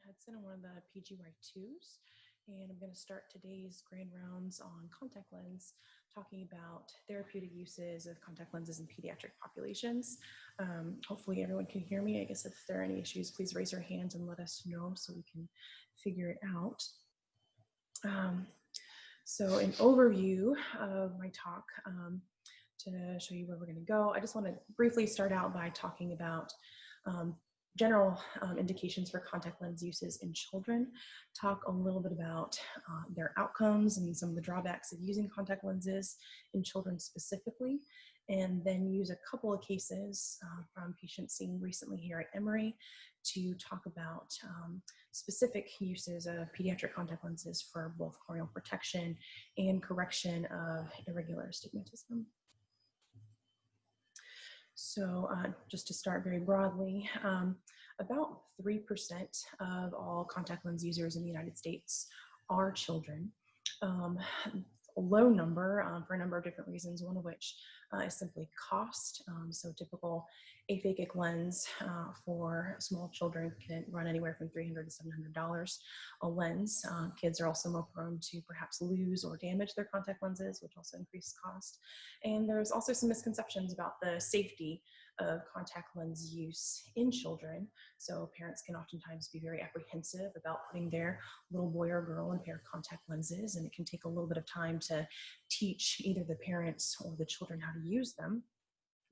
Hudson. I'm one of the PGY2s, and I'm going to start today's grand rounds on contact lens, talking about therapeutic uses of contact lenses in pediatric populations. Hopefully everyone can hear me. I guess if there are any issues, please raise your hand and let us know so we can figure it out. So an overview of my talk, to show you where we're going to go, I just want to briefly start out by talking about general indications for contact lens uses in children, talk a little bit about their outcomes and some of the drawbacks of using contact lenses in children specifically, and then use a couple of cases from patients seen recently here at Emory to talk about specific uses of pediatric contact lenses for both corneal protection and correction of irregular astigmatism. So just to start very broadly, about 3% of all contact lens users in the United States are children. A low number for a number of different reasons, one of which is simply cost. So typical aphakic lens for small children can run anywhere from $300 to $700 a lens. Kids are also more prone to perhaps lose or damage their contact lenses, which also increases cost. And there's also some misconceptions about the safety of contact lens use in children. So parents can oftentimes be very apprehensive about putting their little boy or girl in a pair of contact lenses, and it can take a little bit of time to teach either the parents or the children how to use them.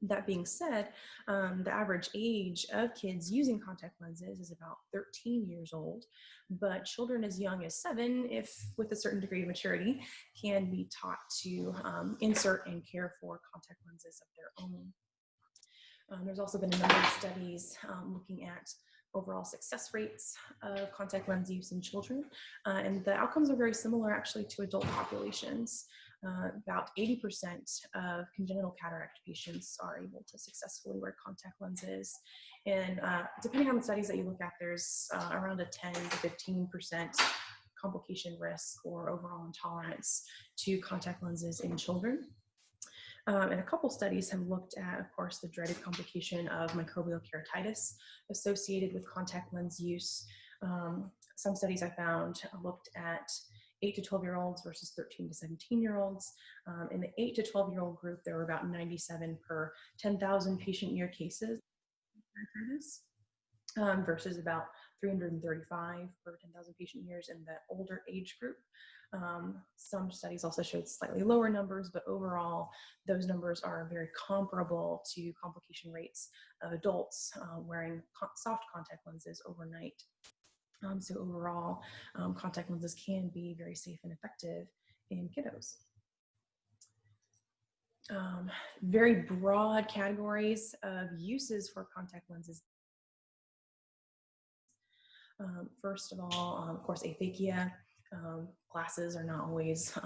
That being said, the average age of kids using contact lenses is about 13 years old, but children as young as 7, if with a certain degree of maturity, can be taught to insert and care for contact lenses of their own. There's also been a number of studies looking at overall success rates of contact lens use in children, and the outcomes are very similar actually to adult populations. About 80% of congenital cataract patients are able to successfully wear contact lenses, and depending on the studies that you look at, there's around a 10 to 15% complication risk or overall intolerance to contact lenses in children. And a couple studies have looked at, of course, the dreaded complication of microbial keratitis associated with contact lens use. Some studies I found looked at 8 to 12-year-olds versus 13 to 17-year-olds. In the 8 to 12-year-old group, there were about 97 per 10,000 patient-year cases of keratitis, versus about 335 per 10,000 patient years in the older age group. Some studies also showed slightly lower numbers, but overall, those numbers are very comparable to complication rates of adults wearing soft contact lenses overnight. So overall, contact lenses can be very safe and effective in kiddos. Very broad categories of uses for contact lenses. First of all, of course, aphakia. Glasses are not always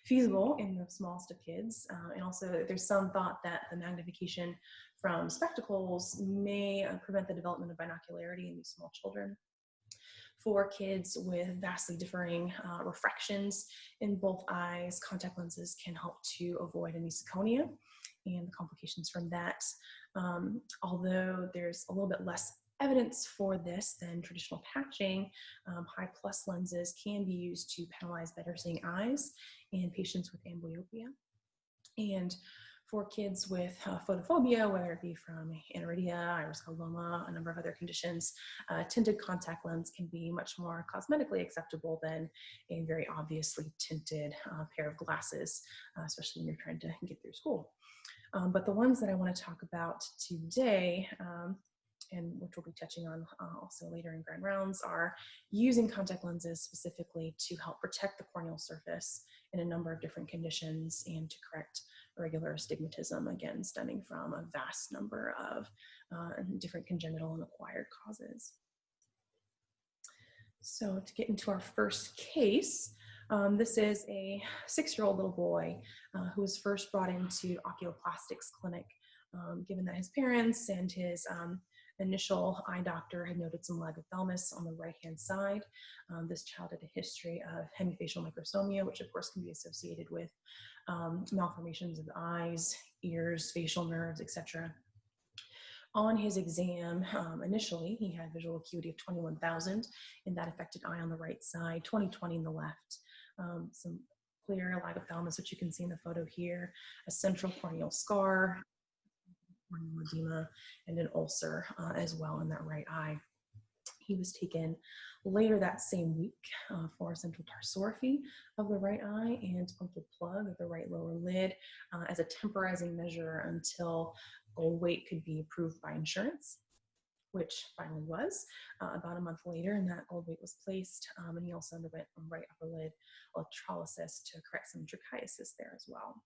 feasible in the smallest of kids. And also there's some thought that the magnification from spectacles may prevent the development of binocularity in these small children. For kids with vastly differing refractions in both eyes, contact lenses can help to avoid anisoconia and the complications from that. Although there's a little bit less evidence for this than traditional patching, high plus lenses can be used to penalize better seeing eyes in patients with amblyopia. And for kids with photophobia, whether it be from aniridia, iriscoloma, a number of other conditions, tinted contact lens can be much more cosmetically acceptable than a very obviously tinted pair of glasses, especially when you're trying to get through school. But the ones that I want to talk about today, and which we'll be touching on also later in grand rounds, are using contact lenses specifically to help protect the corneal surface in a number of different conditions and to correct irregular astigmatism, again, stemming from a vast number of different congenital and acquired causes. So to get into our first case, this is a 6-year-old little boy who was first brought into oculoplastics clinic, given that his parents and his initial eye doctor had noted some lagophthalmos on the right-hand side. This child had a history of hemifacial microsomia, which of course can be associated with malformations of the eyes, ears, facial nerves, etc. On his exam, initially, he had visual acuity of 21,000 in that affected eye on the right side, 20/20 in the left. Some clear lagophthalmos, which you can see in the photo here, a central corneal scar, corneal edema, and an ulcer as well in that right eye. He was taken later that same week for central tarsorrhaphy of the right eye and punctal plug of the right lower lid as a temporizing measure until goal weight could be approved by insurance, which finally was about a month later, and that gold weight was placed. And he also underwent right upper lid electrolysis to correct some trichiasis there as well.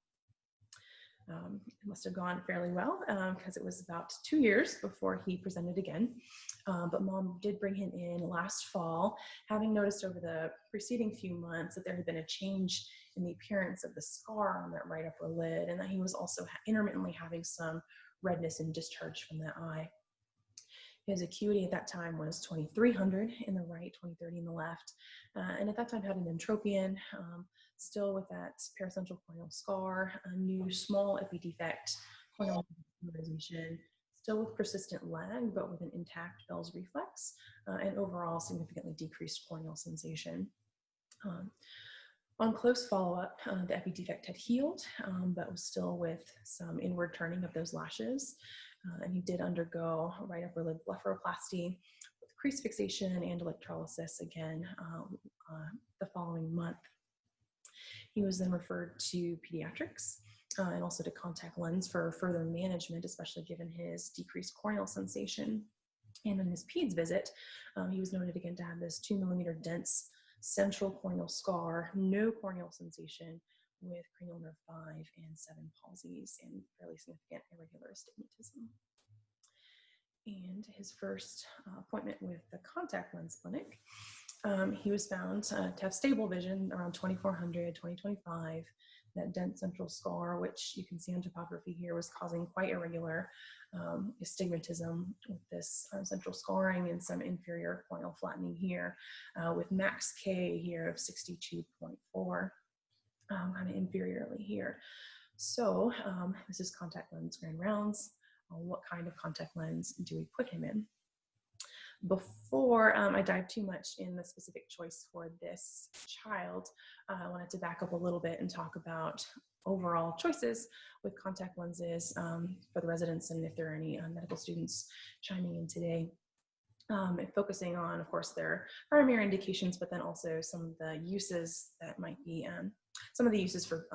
It must have gone fairly well because it was about 2 years before he presented again. But mom did bring him in last fall, having noticed over the preceding few months that there had been a change in the appearance of the scar on that right upper lid, and that he was also intermittently having some redness and discharge from that eye. His acuity at that time was 2300 in the right, 20/30 in the left, and at that time had an entropion, still with that paracentral corneal scar, a new small epi defect, corneal polarization, still with persistent lag, but with an intact Bell's reflex, and overall significantly decreased corneal sensation. On close follow-up, the epi defect had healed, but was still with some inward turning of those lashes. And he did undergo right upper lid blepharoplasty with crease fixation and electrolysis again the following month. He was then referred to Pediatrics and also to contact lens for further management, especially given his decreased corneal sensation. And in his PEDS visit, he was noted again to have this 2 millimeter dense central corneal scar, no corneal sensation, with cranial nerve 5 and 7 palsies and fairly significant irregular astigmatism. And his first appointment with the contact lens clinic, he was found to have stable vision around 2400, 2025. That dense central scar, which you can see on topography here, was causing quite irregular astigmatism with this central scarring and some inferior corneal flattening here, with max K here of 62.4. Kind of inferiorly here. So this is contact lens grand rounds. What kind of contact lens do we put him in? Before I dive too much in the specific choice for this child, I wanted to back up a little bit and talk about overall choices with contact lenses for the residents, and if there are any medical students chiming in today. And focusing on, of course, their primary indications, but then also some of the uses that might be, some of the uses for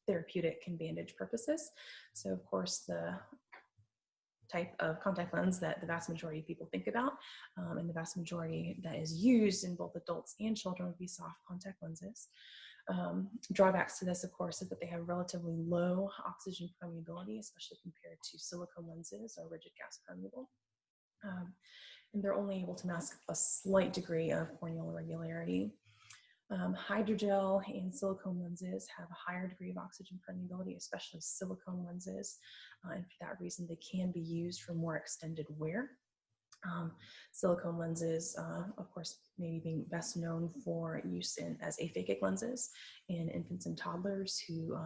therapeutic and bandage purposes. So, of course, the type of contact lens that the vast majority of people think about, and the vast majority that is used in both adults and children would be soft contact lenses. Drawbacks to this, of course, is that they have relatively low oxygen permeability, especially compared to silicone lenses or rigid gas permeable. And they're only able to mask a slight degree of corneal irregularity. Hydrogel and silicone lenses have a higher degree of oxygen permeability, especially silicone lenses, and for that reason they can be used for more extended wear. Silicone lenses, of course, maybe being best known for use as aphakic lenses in infants and toddlers who,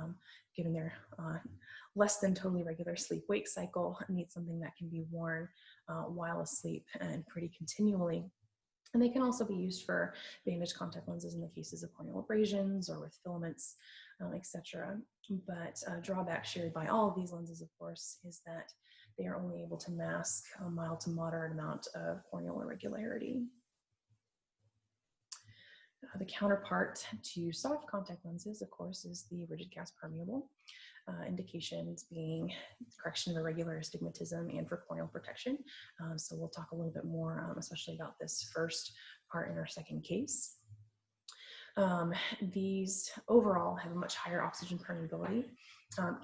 given their less than totally regular sleep-wake cycle, need something that can be worn while asleep and pretty continually. And they can also be used for bandage contact lenses in the cases of corneal abrasions or with filaments, etc. But a drawback shared by all of these lenses, of course, is that they are only able to mask a mild to moderate amount of corneal irregularity. The counterpart to soft contact lenses, of course, is the rigid gas permeable. Indications being correction of irregular astigmatism and for corneal protection. So we'll talk a little bit more, especially about this first part in our second case. These overall have a much higher oxygen permeability,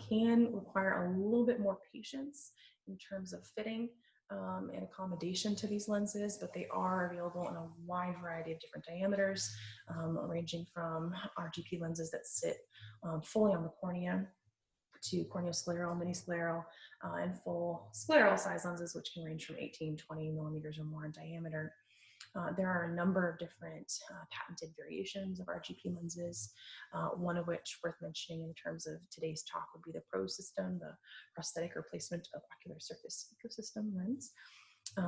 can require a little bit more patience in terms of fitting and accommodation to these lenses, but they are available in a wide variety of different diameters, ranging from RGP lenses that sit fully on the cornea to corneoscleral, mini-scleral, and full scleral size lenses, which can range from 18, 20 millimeters or more in diameter. There are a number of different patented variations of RGP lenses, one of which worth mentioning in terms of today's talk would be the PRO system, the prosthetic replacement of ocular surface ecosystem lens,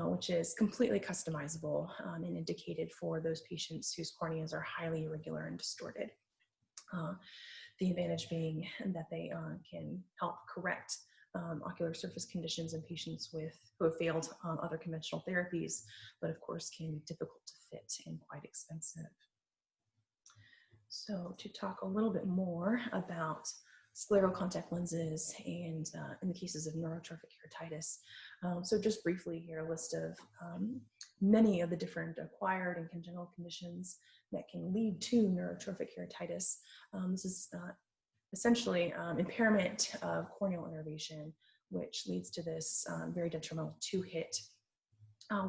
which is completely customizable and indicated for those patients whose corneas are highly irregular and distorted. The advantage being that they can help correct ocular surface conditions in patients who have failed other conventional therapies, but of course can be difficult to fit and quite expensive. So to talk a little bit more about scleral contact lenses and in the cases of neurotrophic keratitis. So just briefly here, a list of many of the different acquired and congenital conditions that can lead to neurotrophic keratitis. This is essentially impairment of corneal innervation, which leads to this very detrimental two-hit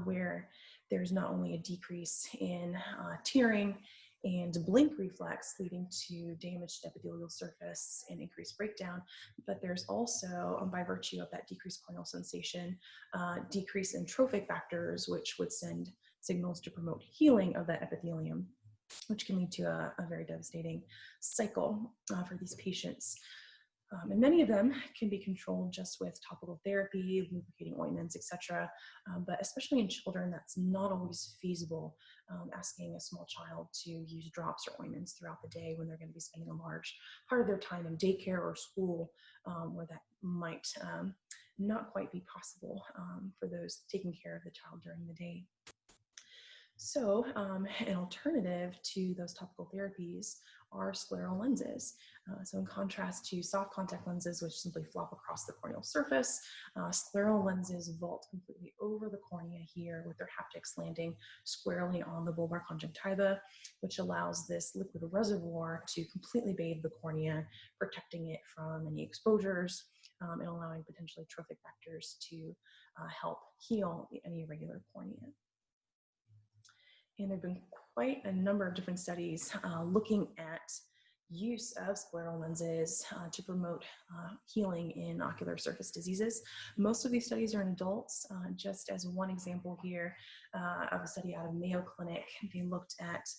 where there's not only a decrease in tearing and blink reflex leading to damaged epithelial surface and increased breakdown, but there's also, by virtue of that decreased corneal sensation, decrease in trophic factors, which would send signals to promote healing of that epithelium, which can lead to a very devastating cycle for these patients. And many of them can be controlled just with topical therapy, lubricating ointments, etc. But especially in children, that's not always feasible. Asking a small child to use drops or ointments throughout the day when they're going to be spending a large part of their time in daycare or school, where that might not quite be possible for those taking care of the child during the day. So an alternative to those topical therapies are scleral lenses. So in contrast to soft contact lenses, which simply flop across the corneal surface, scleral lenses vault completely over the cornea here with their haptics landing squarely on the bulbar conjunctiva, which allows this liquid reservoir to completely bathe the cornea, protecting it from any exposures and allowing potentially trophic factors to help heal any irregular cornea. And there have been quite a number of different studies looking at use of scleral lenses to promote healing in ocular surface diseases. Most of these studies are in adults. Just as one example here of a study out of Mayo Clinic, they looked at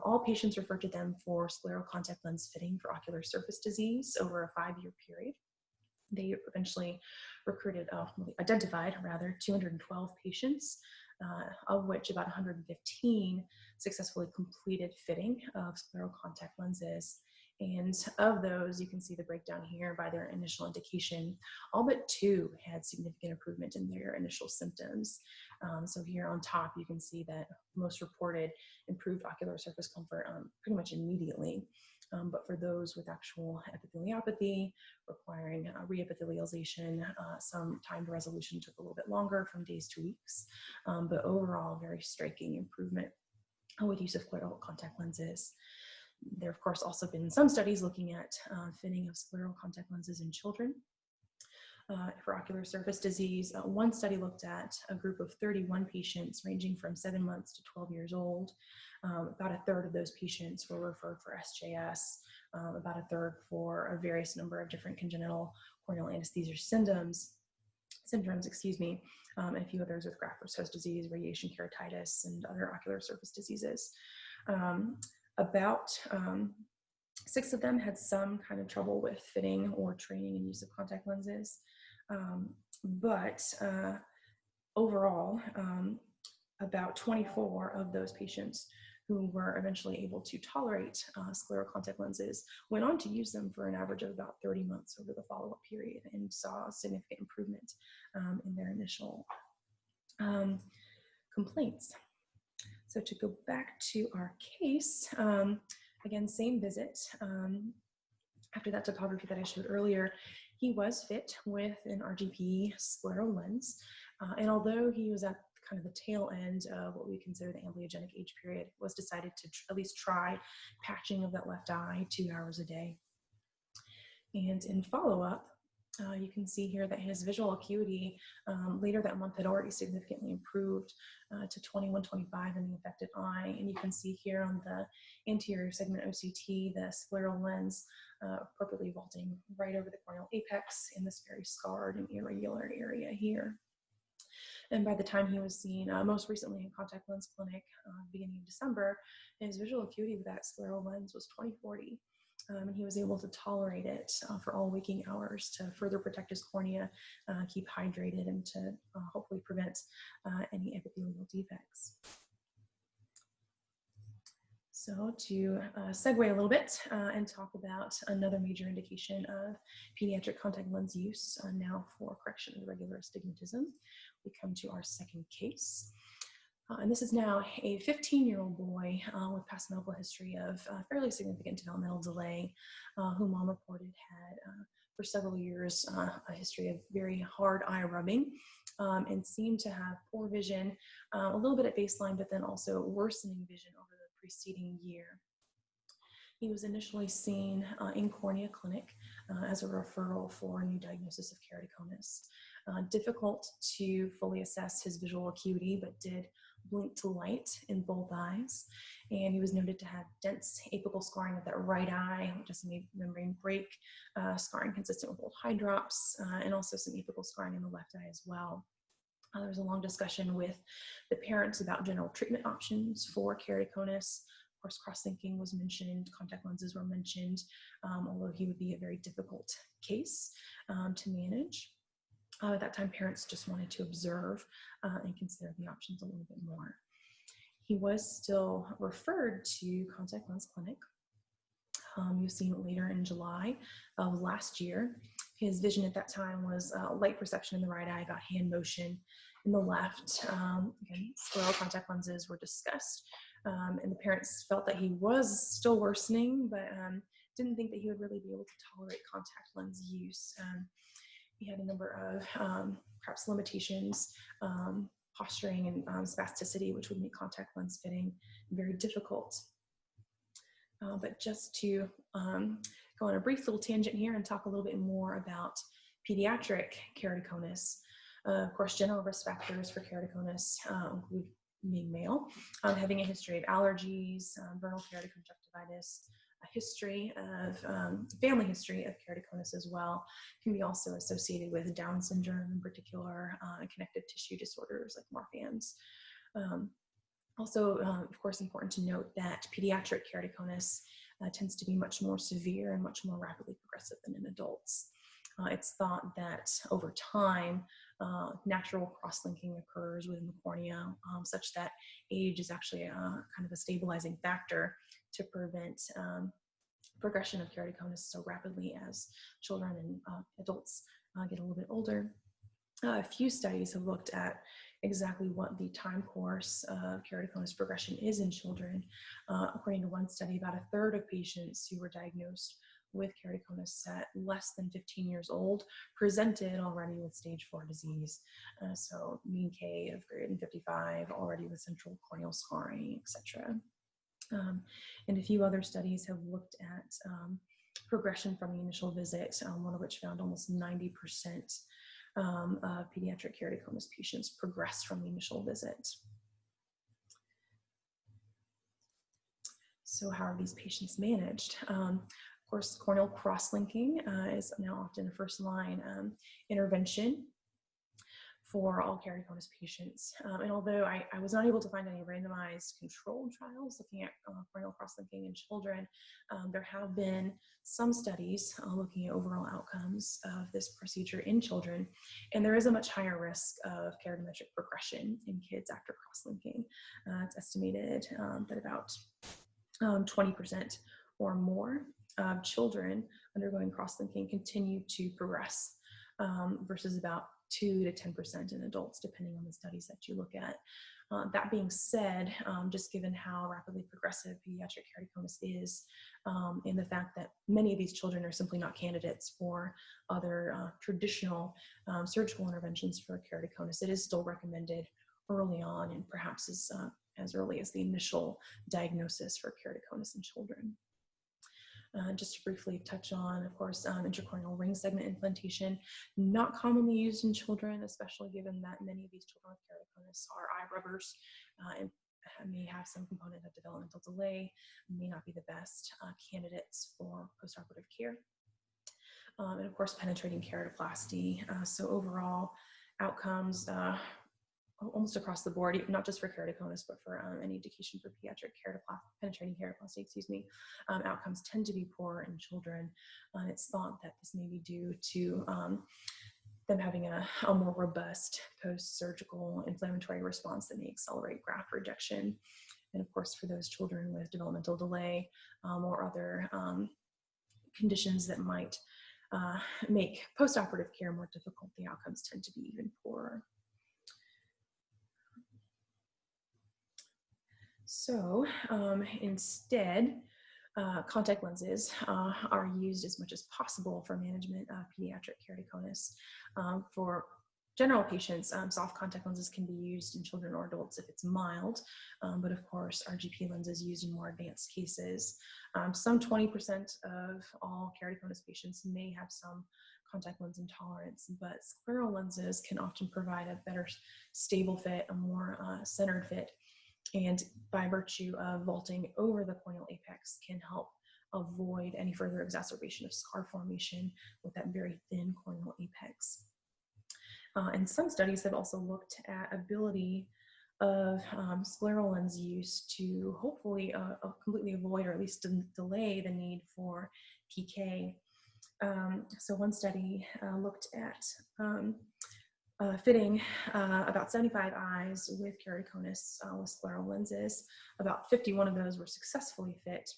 all patients referred to them for scleral contact lens fitting for ocular surface disease over a 5-year period. They eventually identified 212 patients, of which about 115 successfully completed fitting of scleral contact lenses. And of those, you can see the breakdown here by their initial indication. All but 2 had significant improvement in their initial symptoms. So here on top, you can see that most reported improved ocular surface comfort pretty much immediately. But for those with actual epitheliopathy requiring reepithelialization, some time to resolution took a little bit longer, from days to weeks. But overall, very striking improvement with use of scleral contact lenses. There, of course, also been some studies looking at fitting of scleral contact lenses in children for ocular surface disease. One study looked at a group of 31 patients ranging from 7 months to 12 years old. About a third of those patients were referred for SJS, about a third for a various number of different congenital corneal anesthesia syndromes, and a few others with graft-versus-host disease, radiation keratitis, and other ocular surface diseases. About 6 of them had some kind of trouble with fitting or training and use of contact lenses. But overall, about 24 of those patients who were eventually able to tolerate scleral contact lenses went on to use them for an average of about 30 months over the follow-up period and saw significant improvement in their initial complaints. So to go back to our case, again, same visit. After that topography that I showed earlier, he was fit with an RGP scleral lens. And although he was at kind of the tail end of what we consider the amblyogenic age period, was decided to at least try patching of that left eye 2 hours a day. And in follow-up, you can see here that his visual acuity later that month had already significantly improved to 21/25 in the affected eye. And you can see here on the anterior segment OCT, the scleral lens appropriately vaulting right over the corneal apex in this very scarred and irregular area here. And by the time he was seen most recently in contact lens clinic, beginning of December, his visual acuity with that scleral lens was 20/40. And he was able to tolerate it for all waking hours to further protect his cornea, keep hydrated, and to hopefully prevent any epithelial defects. So to segue a little bit and talk about another major indication of pediatric contact lens use now for correction of irregular astigmatism, we come to our second case. And this is now a 15-year-old boy with past medical history of fairly significant developmental delay, who mom reported had for several years a history of very hard eye rubbing and seemed to have poor vision, a little bit at baseline, but then also worsening vision over the preceding year. He was initially seen in cornea clinic as a referral for a new diagnosis of keratoconus. Difficult to fully assess his visual acuity, but did blink to light in both eyes. And he was noted to have dense apical scarring of that right eye, just a membrane break, scarring consistent with old eye drops, and also some apical scarring in the left eye as well. There was a long discussion with the parents about general treatment options for keratoconus. Of course, cross-linking was mentioned, contact lenses were mentioned, although he would be a very difficult case to manage. At that time, parents just wanted to observe and consider the options a little bit more. He was still referred to contact lens clinic. He was seen later in July of last year. His vision at that time was light perception in the right eye, about hand motion in the left. Again, scleral contact lenses were discussed, and the parents felt that he was still worsening, but didn't think that he would really be able to tolerate contact lens use. He had a number of perhaps limitations, posturing and spasticity, which would make contact lens fitting very difficult. But just to go on a brief little tangent here and talk a little bit more about pediatric keratoconus. Of course, general risk factors for keratoconus include being male, having a history of allergies, vernal keratoconjunctivitis, a history of family history of keratoconus as well, can be also associated with Down syndrome in particular, and connective tissue disorders like Marfan's. Also, of course, important to note that pediatric keratoconus tends to be much more severe and much more rapidly progressive than in adults. It's thought that over time, natural cross-linking occurs within the cornea, such that age is actually kind of a stabilizing factor to prevent progression of keratoconus so rapidly as children and adults get a little bit older. A few studies have looked at exactly what the time course of keratoconus progression is in children. According to one study, about a third of patients who were diagnosed with keratoconus at less than 15 years old presented already with stage 4 disease. So mean K of greater than 55, already with central corneal scarring, etc. And a few other studies have looked at progression from the initial visit, one of which found almost 90% of pediatric keratoconus patients progress from the initial visit. So how are these patients managed? Of course, corneal cross-linking is now often a first-line intervention for all keratoconus patients. And although I was not able to find any randomized controlled trials looking at corneal cross-linking in children, there have been some studies looking at overall outcomes of this procedure in children, and there is a much higher risk of keratometric progression in kids after cross-linking. It's estimated that about 20% or more of children undergoing cross-linking continue to progress versus about 2 to 10% in adults, depending on the studies that you look at. That being said, just given how rapidly progressive pediatric keratoconus is, and the fact that many of these children are simply not candidates for other traditional surgical interventions for keratoconus, it is still recommended early on, and perhaps as early as the initial diagnosis for keratoconus in children. Just to briefly touch on, of course, intracorneal ring segment implantation, not commonly used in children, especially given that many of these children with keratoconus are eye rubbers and may have some component of developmental delay, may not be the best candidates for postoperative care. And of course, penetrating keratoplasty. So overall outcomes almost across the board, not just for keratoconus, but for any indication for pediatric penetrating keratoplasty, excuse me, outcomes tend to be poorer in children. It's thought that this may be due to them having a more robust post-surgical inflammatory response that may accelerate graft rejection. And of course, for those children with developmental delay or other conditions that might make post-operative care more difficult, the outcomes tend to be even poorer. So instead, contact lenses are used as much as possible for management of pediatric keratoconus. For general patients, soft contact lenses can be used in children or adults if it's mild, but of course, RGP lenses used in more advanced cases. Some 20% of all keratoconus patients may have some contact lens intolerance, but scleral lenses can often provide a better stable fit, a more centered fit, and by virtue of vaulting over the corneal apex can help avoid any further exacerbation of scar formation with that very thin corneal apex. And some studies have also looked at ability of scleral lens use to hopefully completely avoid or at least delay the need for PK. So one study looked at fitting about 75 eyes with keratoconus with scleral lenses. About 51 of those were successfully fit.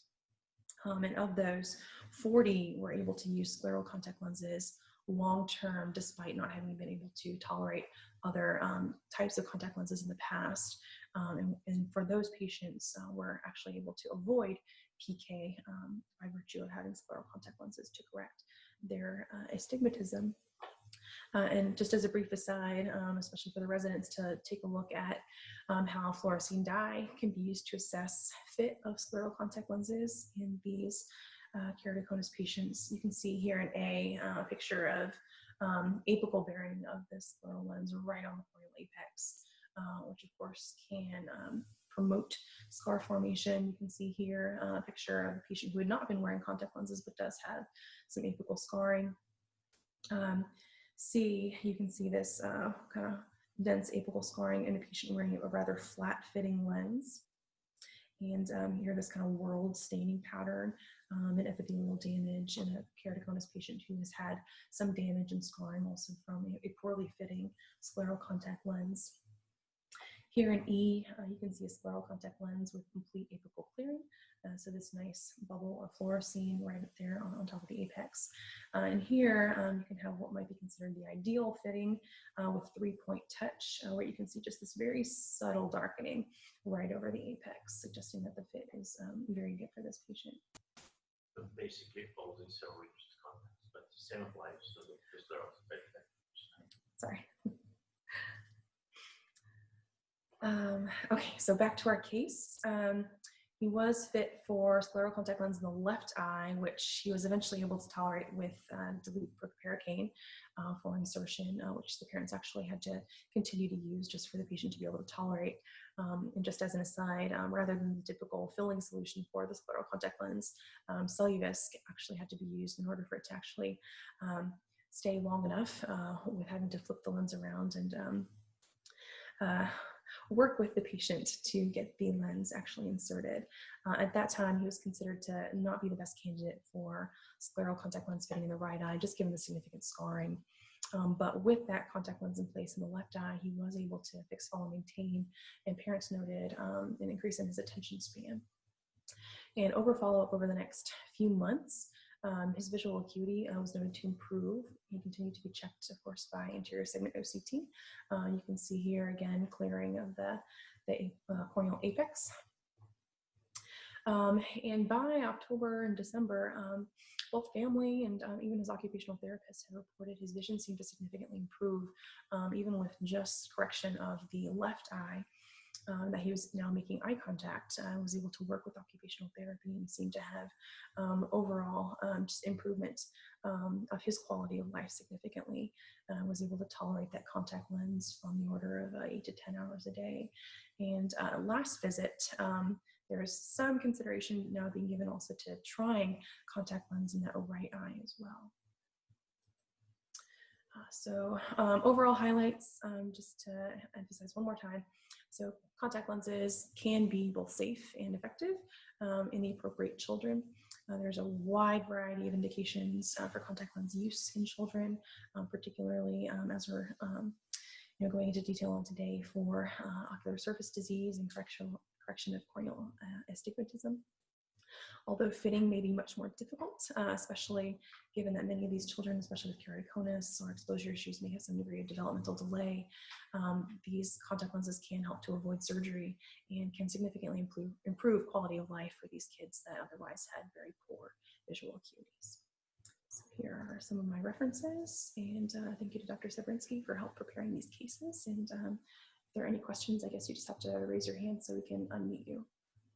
And of those, 40 were able to use scleral contact lenses long-term despite not having been able to tolerate other types of contact lenses in the past. And for those patients, we're actually able to avoid PK by virtue of having scleral contact lenses to correct their astigmatism. And just as a brief aside, especially for the residents to take a look at how fluorescein dye can be used to assess fit of scleral contact lenses in these keratoconus patients. You can see here in A picture of apical bearing of this scleral lens right on the corneal apex, which of course can promote scar formation. You can see here a picture of a patient who had not been wearing contact lenses but does have some apical scarring. C, you can see this kind of dense apical scarring in a patient wearing a rather flat-fitting lens. And here this kind of whorled staining pattern and epithelial damage in a keratoconus patient who has had some damage and scarring also from a poorly fitting scleral contact lens. Here in E, you can see a scleral contact lens with complete apical clearing. So this nice bubble of fluorescein right up there on top of the apex. And here you can have what might be considered the ideal fitting with three-point touch, where you can see just this very subtle darkening right over the apex, suggesting that the fit is very good for this patient. So basically falls in several reduced contacts, but the same applies to the scleral contact. Sorry. Okay, so back to our case. He was fit for scleral contact lens in the left eye, which he was eventually able to tolerate with dilute proparacaine for insertion, which the parents actually had to continue to use just for the patient to be able to tolerate. And just as an aside, rather than the typical filling solution for the scleral contact lens, Celluvisc actually had to be used in order for it to actually stay long enough with having to flip the lens around and work with the patient to get the lens actually inserted. At that time, he was considered to not be the best candidate for scleral contact lens fitting in the right eye, just given the significant scarring. But with that contact lens in place in the left eye, he was able to fix, follow, maintain, and parents noted an increase in his attention span. And over follow-up over the next few months, his visual acuity was noted to improve. He continued to be checked, of course, by anterior segment OCT. You can see here again clearing of the corneal apex. And by October and December, both family and even his occupational therapist had reported his vision seemed to significantly improve, even with just correction of the left eye. That he was now making eye contact, was able to work with occupational therapy and seemed to have overall just improvement of his quality of life significantly. Was able to tolerate that contact lens on the order of 8 to 10 hours a day. And last visit, there is some consideration now being given also to trying contact lens in that right eye as well. Overall highlights, just to emphasize one more time. So contact lenses can be both safe and effective in the appropriate children. There's a wide variety of indications for contact lens use in children, particularly as we're going into detail today for ocular surface disease and correction of corneal astigmatism. Although fitting may be much more difficult, especially given that many of these children, especially with keratoconus or exposure issues, may have some degree of developmental delay. These contact lenses can help to avoid surgery and can significantly improve quality of life for these kids that otherwise had very poor visual acuities. So here are some of my references, and thank you to Dr. Sabrinsky for help preparing these cases. And if there are any questions, I guess you just have to raise your hand so we can unmute you.